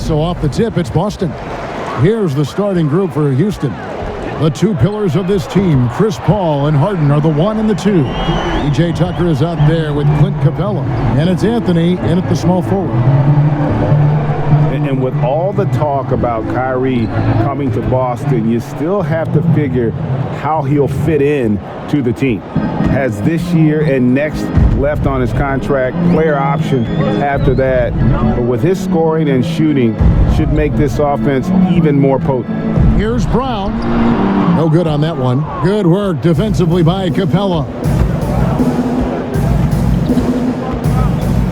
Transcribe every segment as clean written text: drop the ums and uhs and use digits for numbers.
so off the tip, it's Boston. Here's the starting group for Houston. The two pillars of this team, Chris Paul and Harden, are the 1 and the 2. P.J. Tucker is out there with Clint Capella. And it's Anthony in at the small forward. And with all the talk about Kyrie coming to Boston, you still have to figure how he'll fit in to the team. Has this year and next left on his contract, player option after that. But with his scoring and shooting, should make this offense even more potent. Here's Brown. No good on that one. Good work defensively by Capella.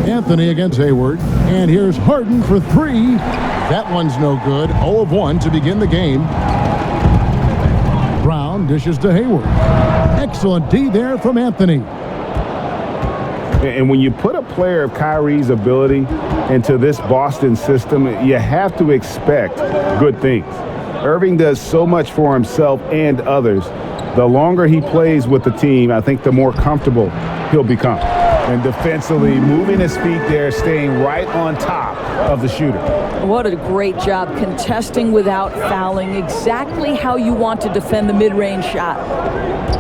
Anthony against Hayward. And here's Harden for 3. That one's no good. 0 of 1 to begin the game. Brown dishes to Hayward. Excellent D there from Anthony. And when you put a player of Kyrie's ability into this Boston system, you have to expect good things. Irving does so much for himself and others. The longer he plays with the team, I think the more comfortable he'll become. And defensively, moving his feet there, staying right on top of the shooter. What a great job contesting without fouling. Exactly how you want to defend the mid-range shot.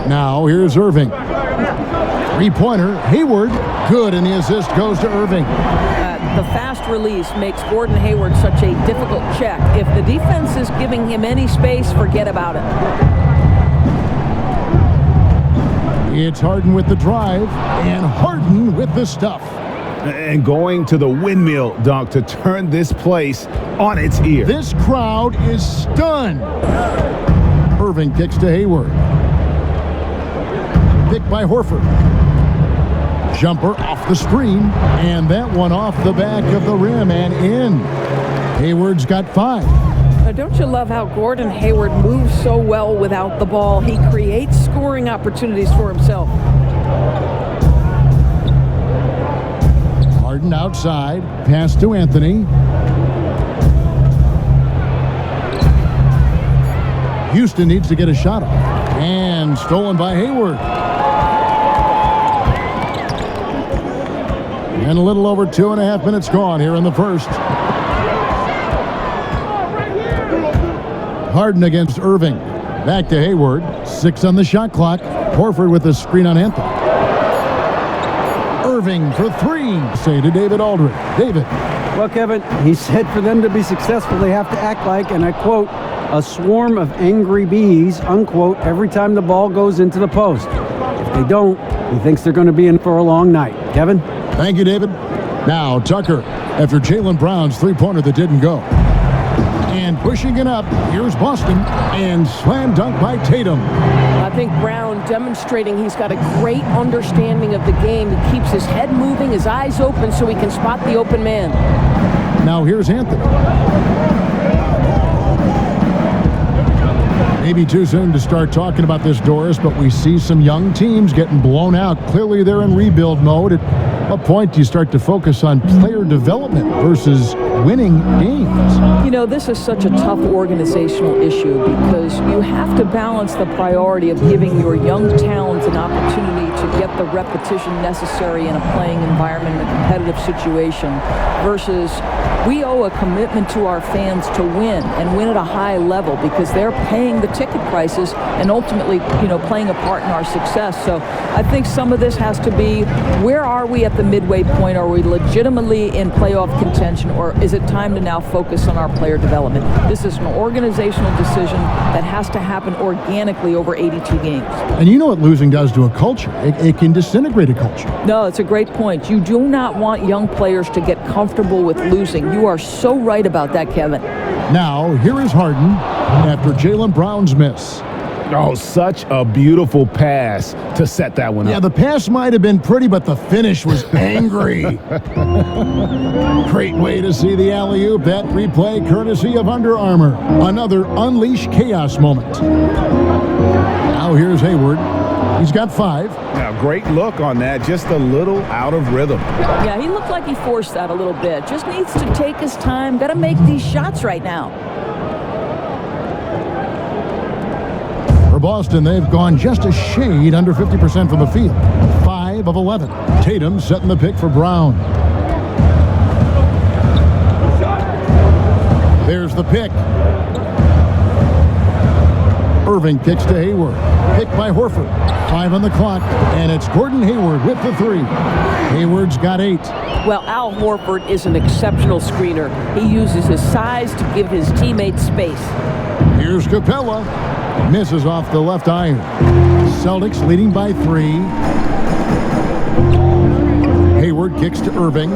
Now here's Irving. Three-pointer, Hayward, good, and the assist goes to Irving. The fast release makes Gordon Hayward such a difficult check. If the defense is giving him any space, forget about it. It's Harden with the drive, and Harden with the stuff. And going to the windmill dunk to turn this place on its ear. This crowd is stunned. Irving kicks to Hayward. Picked by Horford. Jumper off the screen, and that one off the back of the rim and in. Hayward's got 5. Now, don't you love how Gordon Hayward moves so well without the ball? He creates scoring opportunities for himself. Harden outside, pass to Anthony. Houston needs to get a shot off, and stolen by Hayward. And a little over 2.5 minutes gone here in the first. Harden against Irving. Back to Hayward. 6 on the shot clock. Horford with the screen on Anthony. Irving for 3. Say to David Aldridge. David. Well, Kevin, he said for them to be successful, they have to act like, and I quote, a swarm of angry bees, unquote, every time the ball goes into the post. If they don't, he thinks they're going to be in for a long night. Kevin? Thank you, David. Now, Tucker, after Jaylen Brown's three-pointer that didn't go. And pushing it up, here's Boston, and slam dunk by Tatum. I think Brown demonstrating he's got a great understanding of the game. He keeps his head moving, his eyes open, so he can spot the open man. Now here's Anthony. Maybe too soon to start talking about this, Doris, but we see some young teams getting blown out. Clearly they're in rebuild mode. At what point do you start to focus on player development versus winning games? You know, this is such a tough organizational issue because you have to balance the priority of giving your young talent an opportunity to get the repetition necessary in a playing environment, in a competitive situation, versus we owe a commitment to our fans to win and win at a high level because they're paying the ticket prices and ultimately, you know, playing a part in our success. So I think some of this has to be, where are we at the midway point? Are we legitimately in playoff contention, or is it time to now focus on our player development? This is an organizational decision that has to happen organically over 82 games. And you know what losing does to a culture? It can disintegrate a culture. No, it's a great point. You do not want young players to get comfortable with losing. You are so right about that, Kevin. Now, here is Harden after Jaylen Brown's miss. Oh, such a beautiful pass to set that one up. Yeah, the pass might have been pretty, but the finish was angry. Great way to see the alley-oop. That replay courtesy of Under Armour. Another Unleash Chaos moment. Now here's Hayward. He's got 5. Now, great look on that. Just a little out of rhythm. Yeah, he looked like he forced that a little bit. Just needs to take his time. Got to make these shots right now. For Boston, they've gone just a shade under 50% from the field. 5 of 11. Tatum setting the pick for Brown. There's the pick. Irving kicks to Hayward. Pick by Horford. 5 on the clock, and it's Gordon Hayward with the 3. Hayward's got 8. Well, Al Horford is an exceptional screener. He uses his size to give his teammates space. Here's Capella. Misses off the left iron. Celtics leading by 3. Hayward kicks to Irving.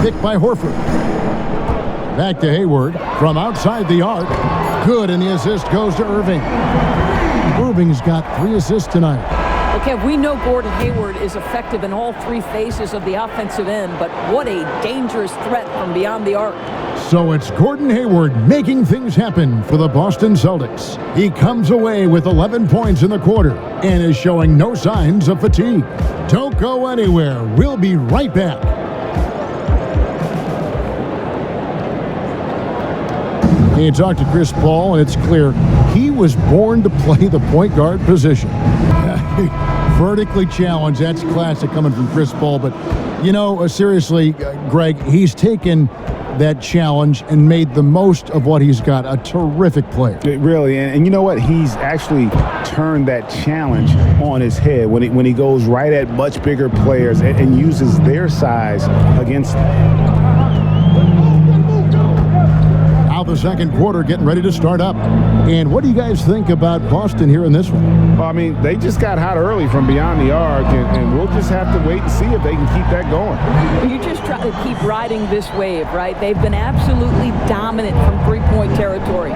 Pick by Horford. Back to Hayward from outside the arc. Good, and the assist goes to Irving. Irving's got 3 assists tonight. Okay, we know Gordon Hayward is effective in all 3 phases of the offensive end, but what a dangerous threat from beyond the arc. So it's Gordon Hayward making things happen for the Boston Celtics. He comes away with 11 points in the quarter and is showing no signs of fatigue. Don't go anywhere. We'll be right back. You talk to Chris Paul, and it's clear he was born to play the point guard position. Vertically challenged, that's classic coming from Chris Paul. But, you know, seriously, Greg, he's taken that challenge and made the most of what he's got. A terrific player. Really, and you know what? He's actually turned that challenge on his head when he goes right at much bigger players and uses their size against them. The second quarter getting ready to start up. And what do you guys think about Boston here in this one? Well, I mean, they just got hot early from beyond the arc, and we'll just have to wait and see if they can keep that going. You just try to keep riding this wave, right? They've been absolutely dominant from three-point territory.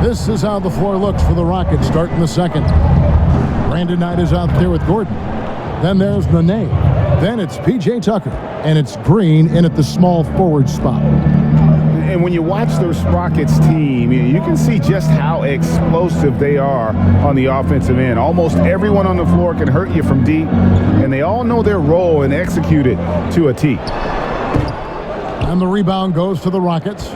This is how the floor looks for the Rockets starting the second. Brandon Knight is out there with Gordon. Then there's Nene. Then it's P.J. Tucker. And it's Green in at the small forward spot. And when you watch this Rockets team, you can see just how explosive they are on the offensive end. Almost everyone on the floor can hurt you from deep, and they all know their role and execute it to a T. And the rebound goes to the Rockets.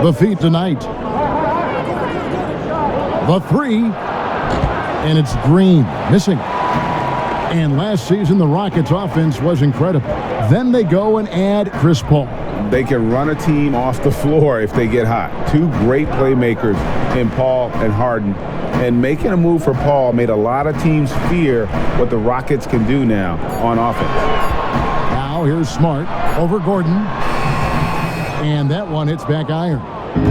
The feed tonight. The 3, and it's Green missing. And last season, the Rockets' offense was incredible. Then they go and add Chris Paul. They can run a team off the floor if they get hot. 2 great playmakers in Paul and Harden. And making a move for Paul made a lot of teams fear what the Rockets can do now on offense. Now here's Smart over Gordon. And that one hits back iron.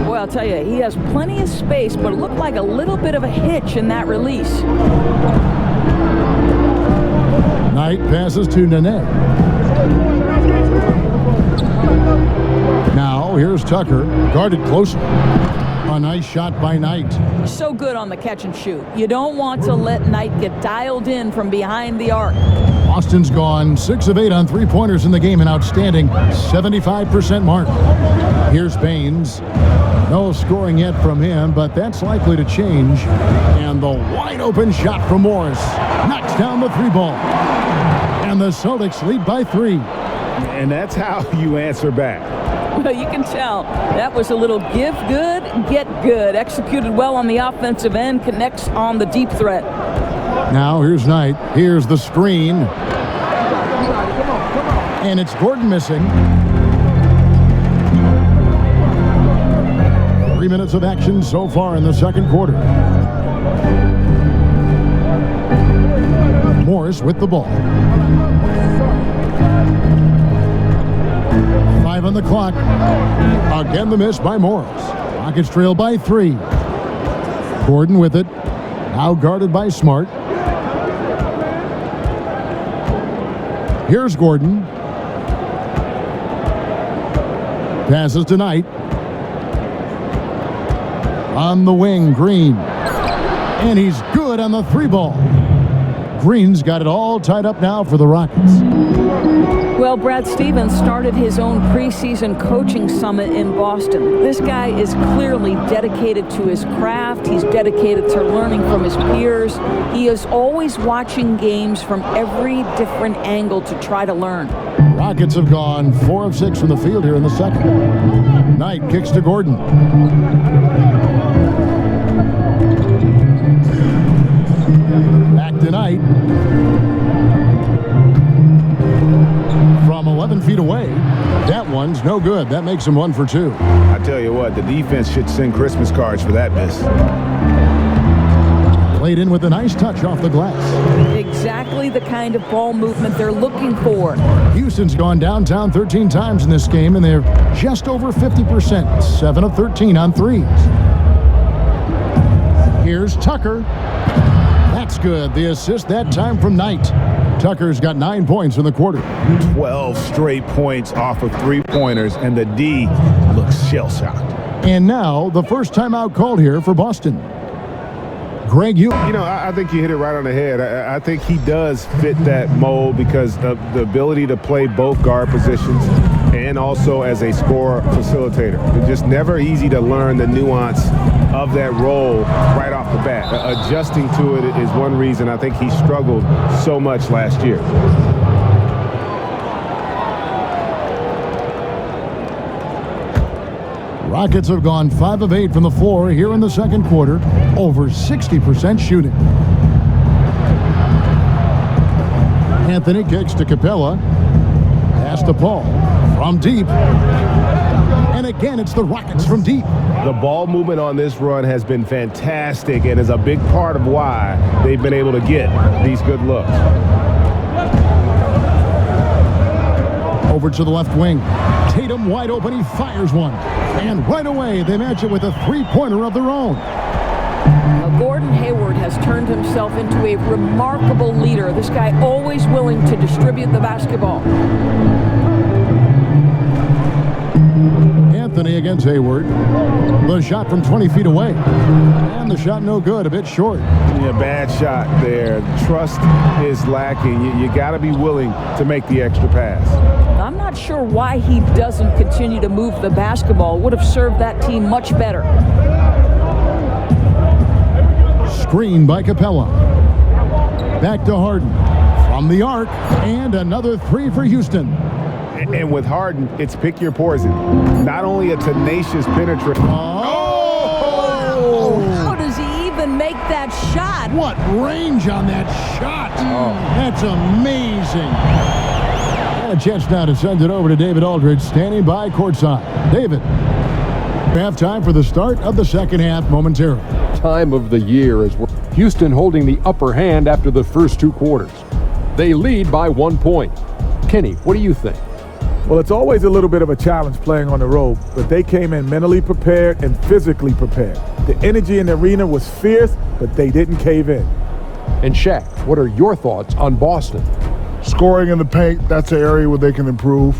Boy, I'll tell you, he has plenty of space, but it looked like a little bit of a hitch in that release. Knight passes to Nene. Now here's Tucker, guarded closely. A nice shot by Knight. So good on the catch and shoot. You don't want to let Knight get dialed in from behind the arc. Boston's gone 6 of 8 on 3-pointers in the game, an outstanding 75% mark. Here's Baines. No scoring yet from him, but that's likely to change. And the wide open shot from Morris knocks down the 3-ball. And the Celtics lead by 3. And that's how you answer back. Well, you can tell that was a little give good, get good. Executed well on the offensive end, connects on the deep threat. Now here's Knight. Here's the screen. And it's Gordon missing. 3 minutes of action so far in the second quarter. Morris with the ball. 5 on the clock. Again the miss by Morris. Rockets trail by 3. Gordon with it. Now guarded by Smart. Here's Gordon. Passes to Knight. On the wing, Green. And he's good on the 3-ball. Green's got it all tied up now for the Rockets. Well, Brad Stevens started his own preseason coaching summit in Boston. This guy is clearly dedicated to his craft. He's dedicated to learning from his peers. He is always watching games from every different angle to try to learn. Rockets have gone 4 of 6 from the field here in the second. Knight kicks to Gordon. Back tonight. From 11 feet away. That one's no good. That makes him 1 for 2. I tell you what, the defense should send Christmas cards for that miss. Played in with a nice touch off the glass. Exactly the kind of ball movement they're looking for. Houston's gone downtown 13 times in this game, and they're just over 50%. 7 of 13 on threes. Here's Tucker. That's good. The assist that time from Knight. Tucker's got 9 points in the quarter. 12 straight points off of three-pointers, and the D looks shell-shocked. And now the first timeout called here for Boston. Greg, You know, I think you hit it right on the head. I think he does fit that mold because of the ability to play both guard positions and also as a scorer facilitator. It's just never easy to learn the nuance of that role right off the bat. Adjusting to it is one reason I think he struggled so much last year. Rockets have gone 5 of 8 from the floor here in the second quarter. Over 60% shooting. Anthony kicks to Capella. Pass to Paul. From deep. And again, it's the Rockets from deep. The ball movement on this run has been fantastic and is a big part of why they've been able to get these good looks. Over to the left wing. Tatum wide open. He fires one. And right away, they match it with a three-pointer of their own. Now, Gordon Hayward has turned himself into a remarkable leader. This guy always willing to distribute the basketball. Anthony against Hayward. The shot from 20 feet away. And the shot no good, a bit short. Yeah, bad shot there. Trust is lacking. You got to be willing to make the extra pass. I'm not sure why he doesn't continue to move the basketball. Would have served that team much better. Screen by Capella. Back to Harden. From the arc. And another three for Houston. And with Harden, it's pick your poison. Not only a tenacious penetrator. Oh! How does he even make that shot? What range on that shot. That's amazing. And a chance now to send it over to David Aldridge, standing by courtside. David, halftime for the start of the second half momentarily. Time of the year as Houston holding the upper hand after the first two quarters. They lead by 1 point. Kenny, what do you think? Well, it's always a little bit of a challenge playing on the road, but they came in mentally prepared and physically prepared. The energy in the arena was fierce, but they didn't cave in. And Shaq, what are your thoughts on Boston? Scoring in the paint, that's an area where they can improve.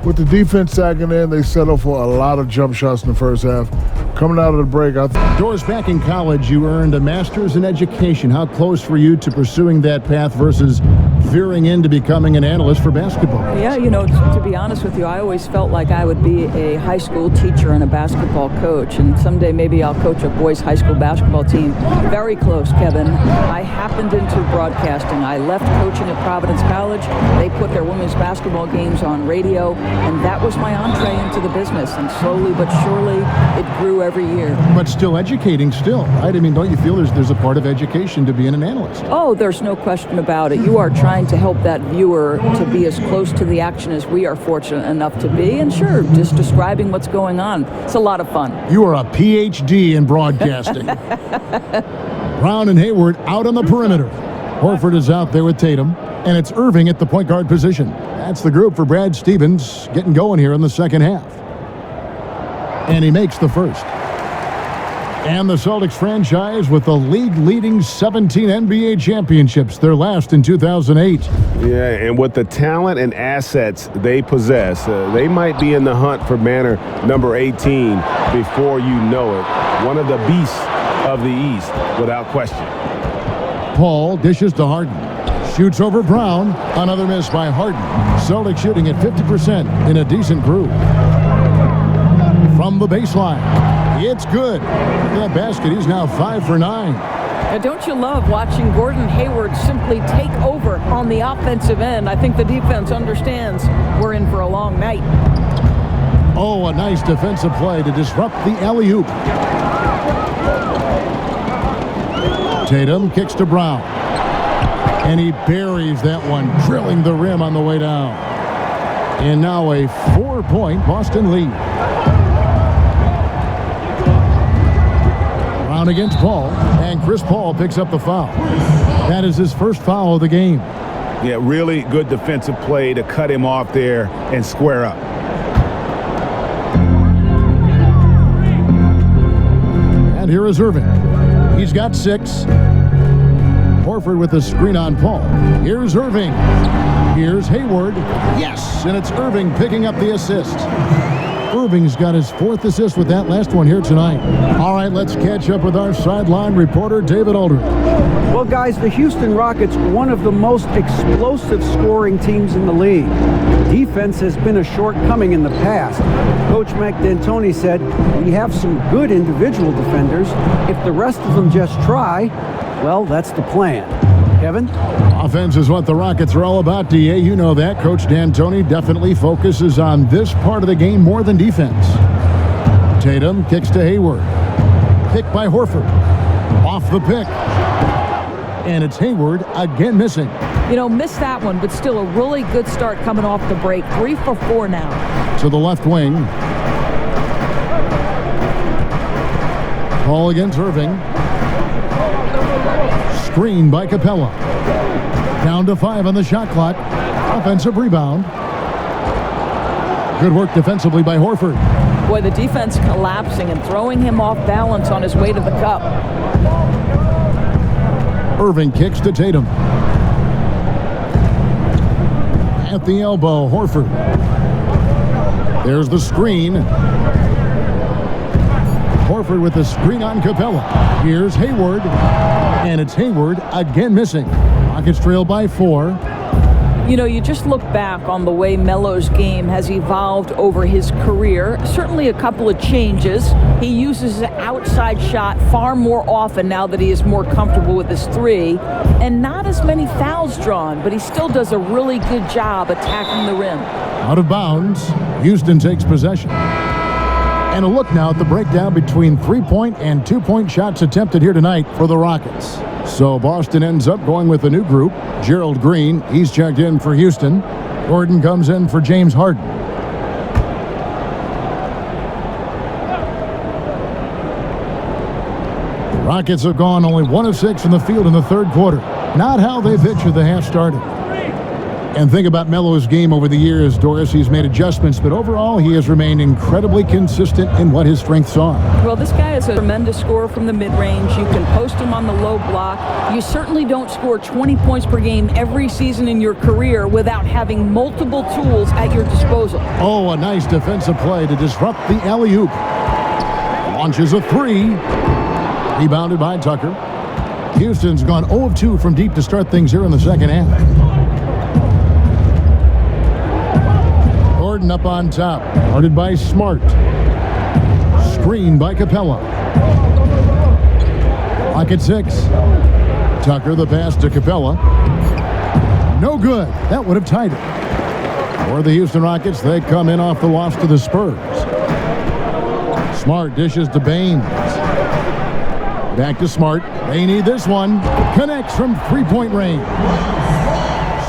With the defense sagging in, they settle for a lot of jump shots in the first half. Coming out of the break, Doris, back in college, you earned a master's in education. How close were you to pursuing that path versus veering into becoming an analyst for basketball? Yeah, you know, to be honest with you, I always felt like I would be a high school teacher and a basketball coach, and someday maybe I'll coach a boys' high school basketball team. Very close, Kevin. I happened into broadcasting. I left coaching at Providence College. They put their women's basketball games on radio, and that was my entree into the business, and slowly but surely it grew every year. But still educating still, right? I mean, don't you feel there's a part of education to being an analyst? Oh, there's no question about it. You are trying to help that viewer to be as close to the action as we are fortunate enough to be, and sure, just describing what's going on. It's a lot of fun. You are a PhD in broadcasting. Brown and Hayward out on the perimeter. Horford is out there with Tatum, and it's Irving at the point guard position. That's the group for Brad Stevens getting going here in the second half. And he makes the first. And the Celtics franchise with the league-leading 17 NBA championships, their last in 2008. Yeah, and with the talent and assets they possess, they might be in the hunt for banner number 18 before you know it. One of the beasts of the East, without question. Paul dishes to Harden. Shoots over Brown. Another miss by Harden. Celtics shooting at 50% in a decent groove. From the baseline. It's good. That basket, he's now 5 for 9. Now, don't you love watching Gordon Hayward simply take over on the offensive end? I think the defense understands we're in for a long night. Oh, a nice defensive play to disrupt the alley-oop. Tatum kicks to Brown. And he buries that one, drilling the rim on the way down. And now a 4-point Boston lead. Brown against Paul, and Chris Paul picks up the foul. That is his first foul of the game. Yeah, really good defensive play to cut him off there and square up. And here is Irving. He's got 6. Horford with the screen on Paul. Here's Irving. Here's Hayward. Yes, and it's Irving picking up the assist. Irving's got his 4th assist with that last one here tonight. All right, let's catch up with our sideline reporter, David Aldridge. Well, guys, the Houston Rockets, one of the most explosive scoring teams in the league. Defense has been a shortcoming in the past. Coach Mike D'Antoni said, we have some good individual defenders. If the rest of them just try, well, that's the plan. Kevin? Offense is what the Rockets are all about, DA. You know that. Coach D'Antoni definitely focuses on this part of the game more than defense. Tatum kicks to Hayward. Pick by Horford. Off the pick. And it's Hayward again missing. You know, missed that one, but still a really good start coming off the break. 3 for 4 now. To the left wing. Ball against Irving. Screen by Capella. Down to 5 on the shot clock. Offensive rebound. Good work defensively by Horford. Boy, the defense collapsing and throwing him off balance on his way to the cup. Irving kicks to Tatum. At the elbow, Horford. There's the screen. Horford with the screen on Capella. Here's Hayward. And it's Hayward again missing. Rockets trail by 4. You know, you just look back on the way Melo's game has evolved over his career. Certainly a couple of changes. He uses an outside shot far more often now that he is more comfortable with his 3. And not as many fouls drawn, but he still does a really good job attacking the rim. Out of bounds. Houston takes possession. And a look now at the breakdown between 3-point and 2-point shots attempted here tonight for the Rockets. So Boston ends up going with a new group. Gerald Green, he's checked in for Houston. Gordon comes in for James Harden. The Rockets have gone only 1 of 6 from the field in the 3rd quarter. Not how they pictured the half started. And think about Melo's game over the years, Doris. He's made adjustments, but overall he has remained incredibly consistent in what his strengths are. Well, this guy is a tremendous scorer from the mid-range. You can post him on the low block. You certainly don't score 20 points per game every season in your career without having multiple tools at your disposal. Oh, a nice defensive play to disrupt the alley-oop. Launches a 3. Rebounded by Tucker. Houston's gone 0 of 2 from deep to start things here in the second half. Gordon up on top, guarded by Smart. Screen by Capella. Clock at 6. Tucker the pass to Capella. No good. That would have tied it. For the Houston Rockets, they come in off the loss to the Spurs. Smart dishes to Baines. Back to Smart. They need this one. Connects from 3-point range.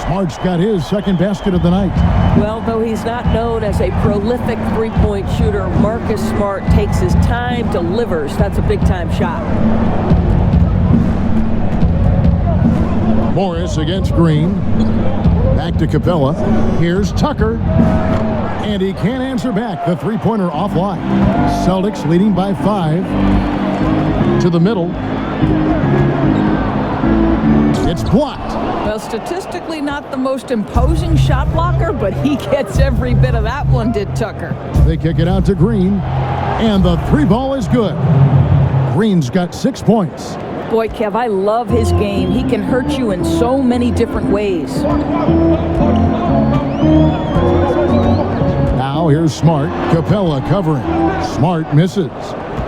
Smart's got his second basket of the night. Well, though he's not known as a prolific 3-point shooter, Marcus Smart takes his time, delivers. That's a big-time shot. Morris against Green. Back to Capella. Here's Tucker. And he can't answer back. The 3-pointer offline. Celtics leading by 5. To the middle. It's blocked. Well, statistically not the most imposing shot blocker, but he gets every bit of that one, did Tucker. They kick it out to Green. And the 3 ball is good. Green's got 6 points. Boy, Kev, I love his game. He can hurt you in so many different ways. Now here's Smart. Capella covering. Smart misses.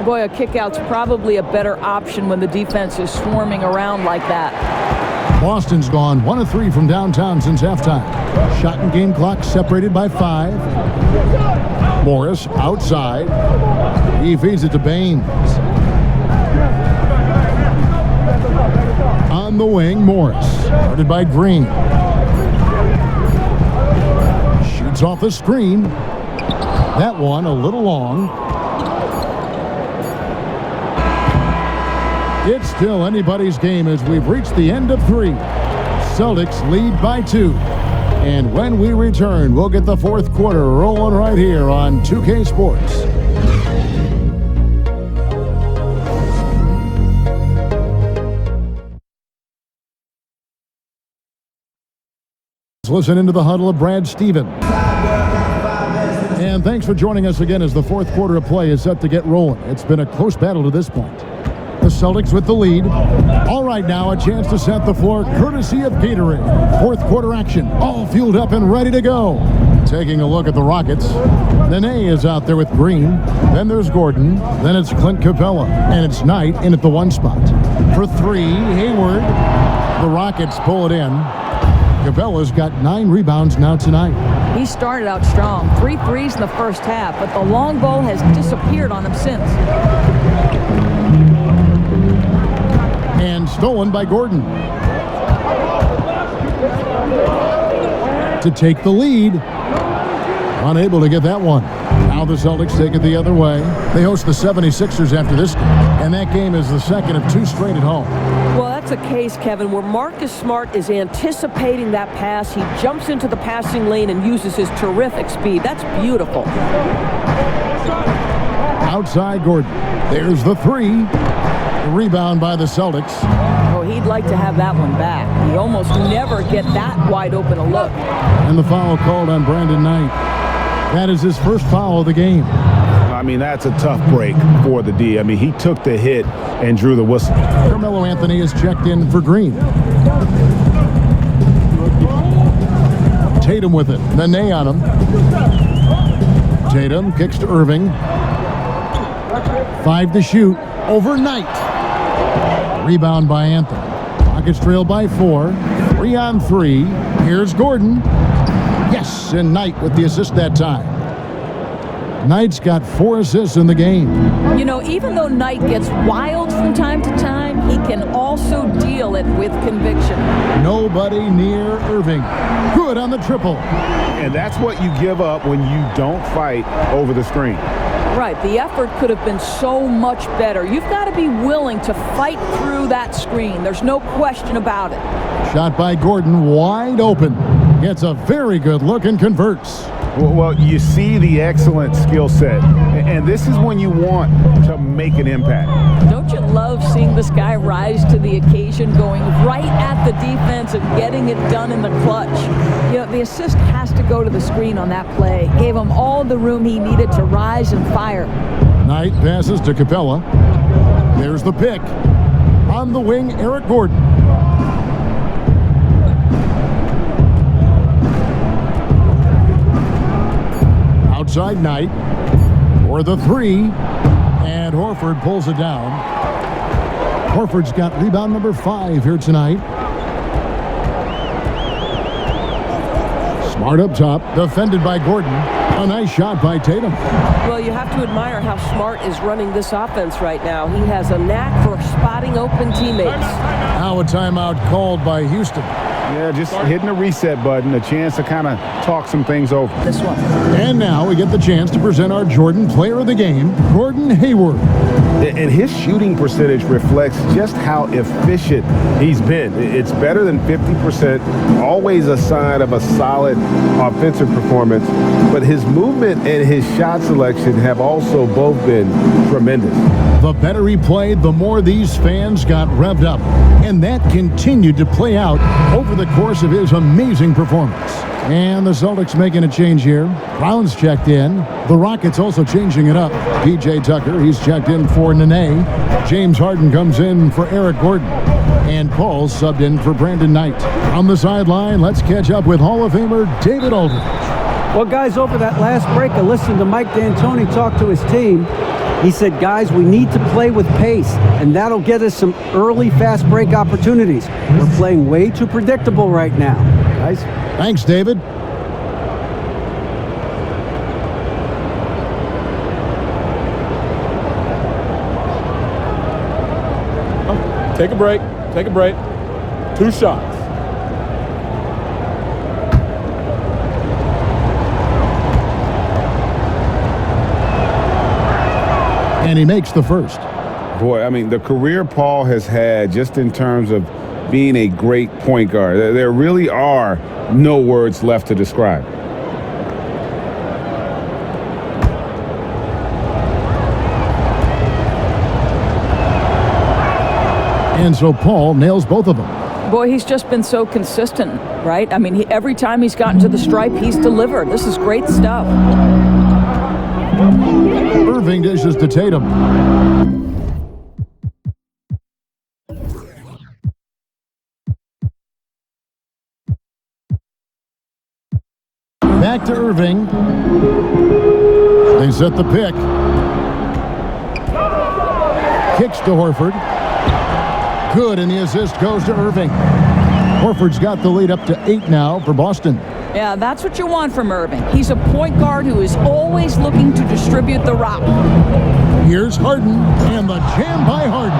Boy, a kick-out's probably a better option when the defense is swarming around like that. Boston's gone 1 of 3 from downtown since halftime. Shot and game clock separated by 5. Morris outside. He feeds it to Baines. On the wing, Morris. Started by Green. Shoots off the screen. That one a little long. It's still anybody's game as we've reached the end of 3. Celtics lead by 2. And when we return, we'll get the fourth quarter rolling right here on 2K Sports. Let's listen into the huddle of Brad Stevens. And thanks for joining us again as the fourth quarter of play is set to get rolling. It's been a close battle to this point. The Celtics with the lead. All right, now a chance to set the floor courtesy of Gatorade. Fourth quarter action, all fueled up and ready to go. Taking a look at the Rockets. Nene is out there with Green. Then there's Gordon. Then it's Clint Capella. And it's Knight in at the 1 spot. For 3, Hayward. The Rockets pull it in. Capella's got 9 rebounds now tonight. He started out strong. 3 threes in the first half, but the long ball has disappeared on him since. And stolen by Gordon. To take the lead. Unable to get that one. Now the Celtics take it the other way. They host the 76ers after this game, and that game is the second of 2 straight at home. Well, that's a case, Kevin, where Marcus Smart is anticipating that pass. He jumps into the passing lane and uses his terrific speed. That's beautiful. Outside Gordon. There's the 3. The rebound by the Celtics. Oh, he'd like to have that one back. He almost never get that wide open a look. And the foul called on Brandon Knight. That is his first foul of the game. I mean, that's a tough break for the D. I mean, he took the hit and drew the whistle. Carmelo Anthony is checked in for Green. Tatum with it. Nene on him. Tatum kicks to Irving. 5 to shoot. Over Knight. Rebound by Anthony. Rockets trail by 4. 3 on 3. Here's Gordon. Yes, and Knight with the assist that time. Knight's got 4 assists in the game. You know, even though Knight gets wild from time to time, he can also deal it with conviction. Nobody near Irving. Good on the triple. And that's what you give up when you don't fight over the screen. Right, the effort could have been so much better. You've got to be willing to fight through that screen. There's no question about it. Shot by Gordon, wide open. Gets a very good look and converts. Well, you see the excellent skill set, and this is when you want to make an impact. Don't you love seeing this guy rise to the occasion, going right at the defense and getting it done in the clutch? You know, the assist has to go to the screen on that play. Gave him all the room he needed to rise and fire. Knight passes to Capella. There's the pick. On the wing, Eric Gordon. Outside Knight for the 3, and Horford pulls it down. Horford's got rebound number 5 here tonight. Smart up top, defended by Gordon. A nice shot by Tatum. Well, you have to admire how Smart is running this offense right now. He has a knack for spotting open teammates. Now a timeout called by Houston. Yeah, just hitting the reset button, a chance to kind of talk some things over. This one. And now we get the chance to present our Jordan Player of the Game, Gordon Hayward. And his shooting percentage reflects just how efficient he's been. It's better than 50%, always a sign of a solid offensive performance. But his movement and his shot selection have also both been tremendous. The better he played, the more these fans got revved up. And that continued to play out over the course of his amazing performance. And the Celtics making a change here. Brown's checked in. The Rockets also changing it up. P.J. Tucker, he's checked in for Nene. James Harden comes in for Eric Gordon. And Paul subbed in for Brandon Knight. On the sideline, let's catch up with Hall of Famer David Aldridge. Well, guys, over that last break, I listened to Mike D'Antoni talk to his team. He said, guys, we need to play with pace, and that'll get us some early fast break opportunities. We're playing way too predictable right now, guys. Thanks, David. Take a break. Take a break. 2 shots. And he makes the first. Boy, I mean, the career Paul has had just in terms of being a great point guard, there really are no words left to describe. And so Paul nails both of them. Boy, he's just been so consistent, right? I mean, every time he's gotten to the stripe, he's delivered. This is great stuff. Irving dishes to Tatum. Back to Irving. They set the pick. Kicks to Horford. Good, and the assist goes to Irving. Horford's got the lead up to 8 now for Boston. Yeah, that's what you want from Irving. He's a point guard who is always looking to distribute the rock. Here's Harden, and the jam by Harden.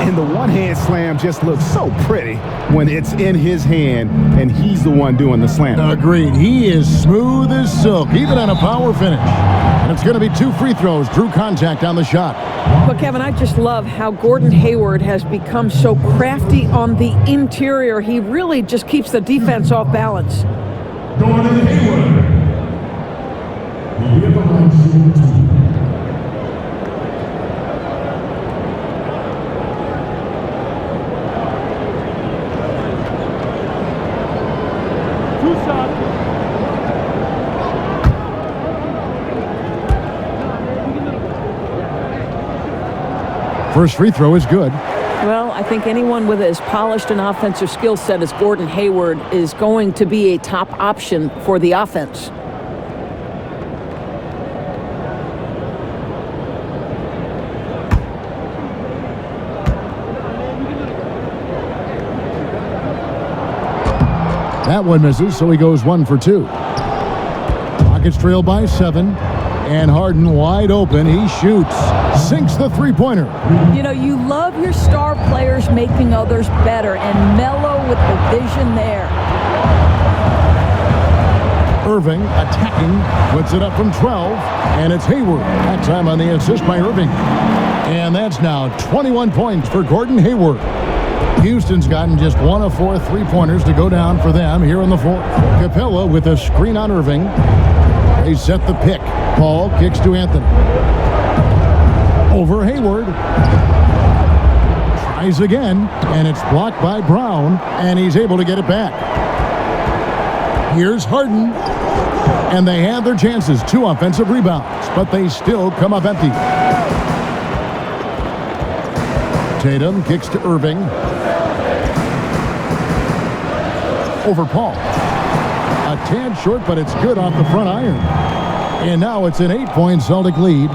And the one-hand slam just looks so pretty when it's in his hand and he's the one doing the slam. Agreed. He is smooth as silk, even on a power finish. And it's going to be 2 free throws. Drew contact on the shot. But, Kevin, I just love how Gordon Hayward has become so crafty on the interior. He really just keeps the defense off balance. Gordon Hayward. First free throw is good. Well, I think anyone with as polished an offensive skill set as Gordon Hayward is going to be a top option for the offense. That one misses, so he goes 1 for 2. Rockets trail by 7. And Harden wide open. He shoots. Sinks the three-pointer. You know, you love your star players making others better, and Melo with the vision there. Irving attacking. Puts it up from 12. And it's Hayward. That time on the assist by Irving. And that's now 21 points for Gordon Hayward. Houston's gotten just 1 of 4 three-pointers to go down for them here in the fourth. Capella with a screen on Irving. They set the pick. Paul kicks to Anthony. Over Hayward. Tries again, and it's blocked by Brown, and he's able to get it back. Here's Harden, and they have their chances. 2 offensive rebounds, but they still come up empty. Tatum kicks to Irving. Over Paul. A tad short, but it's good off the front iron. And now it's an 8-point Celtic lead.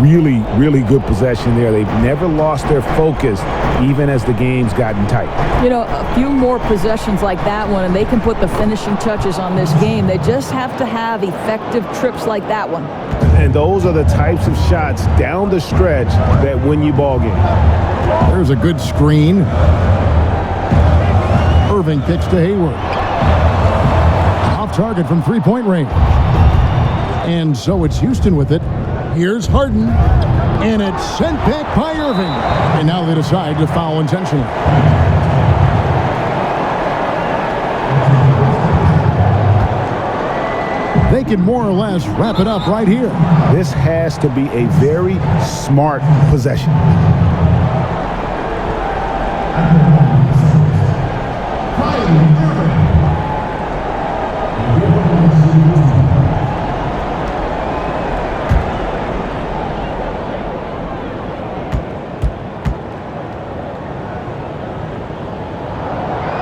Really, really good possession there. They've never lost their focus, even as the game's gotten tight. You know, a few more possessions like that one, and they can put the finishing touches on this game. They just have to have effective trips like that one. And those are the types of shots down the stretch that win you ball games. There's a good screen. Irving kicks to Hayward. Off target from three-point range. And so it's Houston with it. Here's Harden. And it's sent back by Irving. And now they decide to foul intentionally. They can more or less wrap it up right here. This has to be a very smart possession.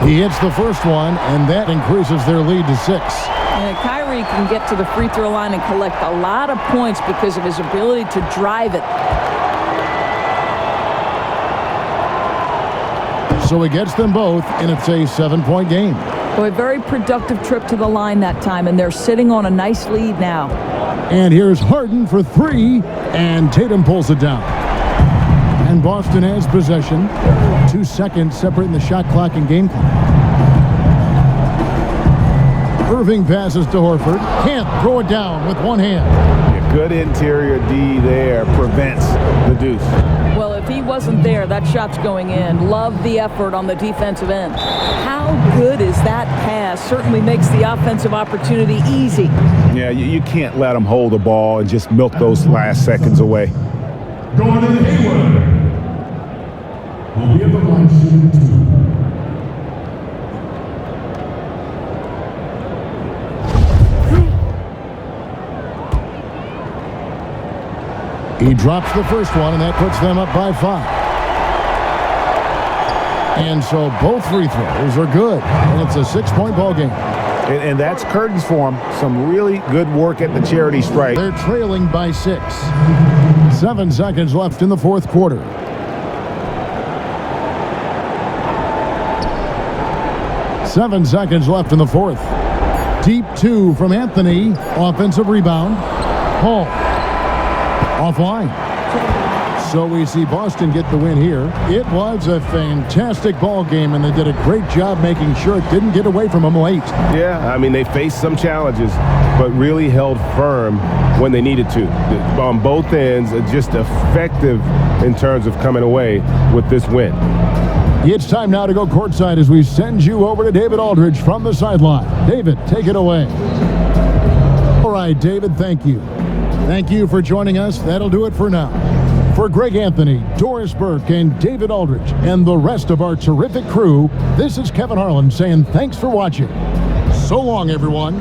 He hits the first one, and that increases their lead to 6. And Kyrie can get to the free throw line and collect a lot of points because of his ability to drive it. So he gets them both, and it's a 7-point game. So a very productive trip to the line that time, and they're sitting on a nice lead now. And here's Harden for 3, and Tatum pulls it down. And Boston has possession. 2 seconds separating the shot clock and game clock. Irving passes to Horford. Can't throw it down with one hand. Yeah, good interior D there prevents the deuce. Well, if he wasn't there, that shot's going in. Love the effort on the defensive end. How good is that pass? Certainly makes the offensive opportunity easy. Yeah, you can't let them hold the ball and just milk those last seconds away. Going in Hayward. Will be at the line shooting 2. He drops the first one, and that puts them up by 5. And so both free throws are good, and it's a 6-point ball game. And that's curtains for them. Some really good work at the charity stripe. They're trailing by 6. 7 seconds left in the fourth quarter. Seven seconds left in the fourth. Deep 2 from Anthony. Offensive rebound. Hall. Offline. So we see Boston get the win here. It was a fantastic ball game, and they did a great job making sure it didn't get away from them late. Yeah, I mean, they faced some challenges, but really held firm when they needed to. On both ends, just effective in terms of coming away with this win. It's time now to go courtside as we send you over to David Aldridge from the sideline. David, take it away. All right, David, thank you. Thank you for joining us. That'll do it for now. For Greg Anthony, Doris Burke, and David Aldridge, and the rest of our terrific crew, this is Kevin Harlan saying thanks for watching. So long, everyone.